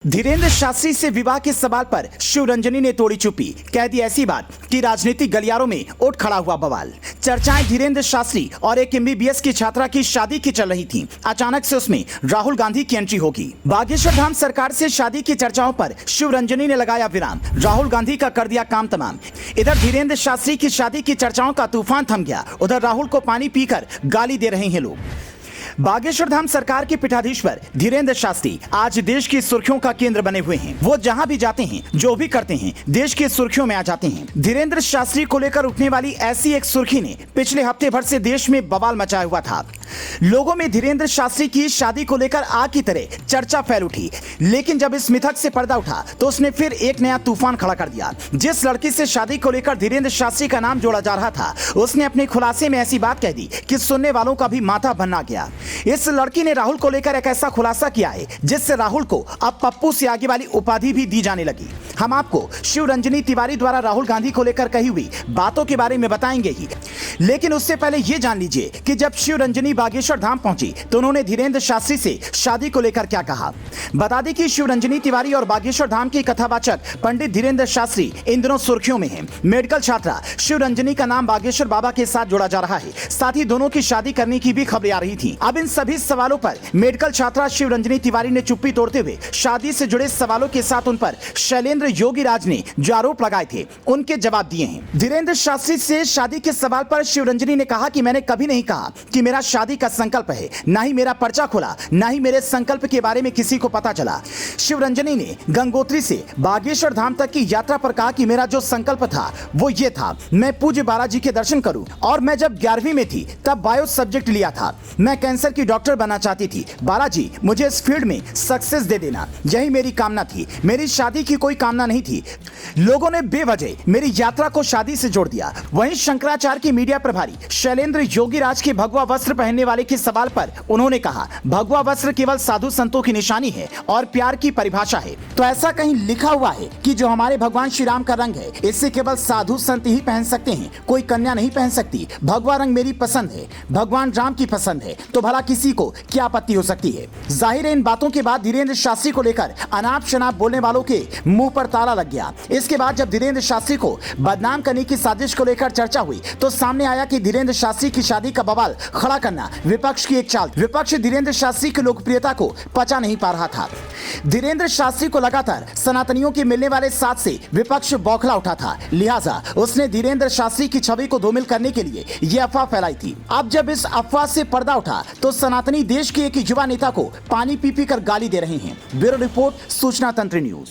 धीरेन्द्र शास्त्री से विवाह के सवाल पर शिवरंजनी ने तोड़ी चुप्पी, कह दी ऐसी बात कि राजनीतिक गलियारों में उठ खड़ा हुआ बवाल। चर्चाएं धीरेन्द्र शास्त्री और एक एमबीबीएस की छात्रा की शादी की चल रही थीं। अचानक से उसमें राहुल गांधी की एंट्री होगी। बागेश्वर धाम सरकार से शादी की चर्चाओं पर शिवरंजनी ने लगाया विराम, राहुल गांधी का कर दिया काम तमाम। इधर धीरेन्द्र शास्त्री की शादी की चर्चाओं का तूफान थम गया, उधर राहुल को पानी पीकर गाली दे रहे हैं लोग। बागेश्वर धाम सरकार के पीठाधीश्वर धीरेन्द्र शास्त्री आज देश की सुर्खियों का केंद्र बने हुए हैं। वो जहां भी जाते हैं, जो भी करते हैं, देश की सुर्खियों में आ जाते हैं। धीरेन्द्र शास्त्री को लेकर उठने वाली ऐसी एक सुर्खी ने पिछले हफ्ते भर से देश में बवाल मचाया हुआ था। लोगों में धीरेन्द्र शास्त्री की शादी को लेकर आग की तरह चर्चा फैल उठी, लेकिन जब इस मिथक से पर्दा उठा तो उसने फिर एक नया तूफान खड़ा कर दिया। जिस लड़की से शादी को लेकर धीरेन्द्र शास्त्री का नाम जोड़ा जा रहा था, उसने अपने खुलासे में ऐसी बात कह दी कि सुनने वालों का भी माथा भन्ना गया। इस लड़की ने राहुल को लेकर एक ऐसा खुलासा किया है जिससे राहुल को अब पप्पू से आगे वाली उपाधि भी दी जाने लगी। हम आपको शिवरंजनी तिवारी द्वारा राहुल गांधी को लेकर कही हुई बातों के बारे में बताएंगे ही, लेकिन उससे पहले यह जान लीजिए कि जब शिवरंजनी बागेश्वर धाम पहुंची तो उन्होंने धीरेन्द्र शास्त्री से शादी को लेकर क्या कहा। बता दें कि शिवरंजनी तिवारी और बागेश्वर धाम के कथावाचक पंडित धीरेन्द्र शास्त्री इन दिनों सुर्खियों में हैं। मेडिकल छात्रा शिवरंजनी का नाम बागेश्वर बाबा के साथ जोड़ा जा रहा है, साथ ही दोनों की शादी करने की भी खबरें आ रही थी। अब इन सभी सवालों पर मेडिकल छात्रा शिवरंजनी तिवारी ने चुप्पी तोड़ते हुए शादी से जुड़े सवालों के साथ उन पर शैलेंद्र योगीराज ने जो आरोप लगाए थे उनके जवाब दिए हैं। धीरेन्द्र शास्त्री से शादी के सवाल पर शिवरंजनी ने कहा कि मैंने कभी नहीं कहा कि मेरा शादी का संकल्प है, ना ही मेरा पर्चा खुला, ना ही मेरे संकल्प के बारे में किसी को पता चला। शिवरंजनी ने गंगोत्री से बागेश्वर धाम तक की यात्रा पर कहा कि मेरा जो संकल्प था वो ये था, मैं पूज्य बालाजी के दर्शन करूं, और मैं जब 11वीं में थी तब बायो सब्जेक्ट लिया था। मैं कैंसर की डॉक्टर बनना चाहती थी। बालाजी मुझे इस फील्ड में सक्सेस दे देना, यही मेरी कामना थी। मेरी शादी की कोई कामना नहीं थी। लोगों ने बेवजह मेरी यात्रा को शादी से जोड़ दिया। वहीं शंकराचार्य के मीडिया प्रभारी शैलेंद्र योगीराज के भगवा वस्त्र पहनने वाले के सवाल पर उन्होंने कहा, भगवा वस्त्र केवल साधु संतों की निशानी है और प्यार की परिभाषा है। तो ऐसा कहीं लिखा हुआ है कि जो हमारे भगवान श्री राम का रंग है, इसे केवल साधु संत ही पहन सकते हैं, कोई कन्या नहीं पहन सकती। भगवा रंग मेरी पसंद है, भगवान राम की पसंद है, तो भला किसी को क्या आपत्ति हो सकती है। जाहिर है इन बातों के बाद धीरेन्द्र शास्त्री को लेकर अनाप शनाप बोलने वालों के मुंह पर ताला लग गया। इसके बाद जब धीरेन्द्र शास्त्री को बदनाम करने की साजिश को लेकर चर्चा हुई तो सामने आया कि धीरेन्द्र शास्त्री की शादी का बवाल खड़ा करना विपक्ष की एक चाल। विपक्ष धीरेन्द्र शास्त्री की लोकप्रियता को पचा नहीं पा रहा था। धीरेन्द्र शास्त्री को लगातार सनातनियों के मिलने वाले साथ से विपक्ष बौखला उठा था, लिहाजा उसने धीरेन्द्र शास्त्री की छवि को धूमिल करने के लिए यह अफवाह फैलाई थी। अब जब इस अफवाह से पर्दा उठा तो सनातनी देश के एक युवा नेता को पानी पी पी कर गाली दे रहे हैं। ब्यूरो रिपोर्ट, सूचना तंत्र न्यूज।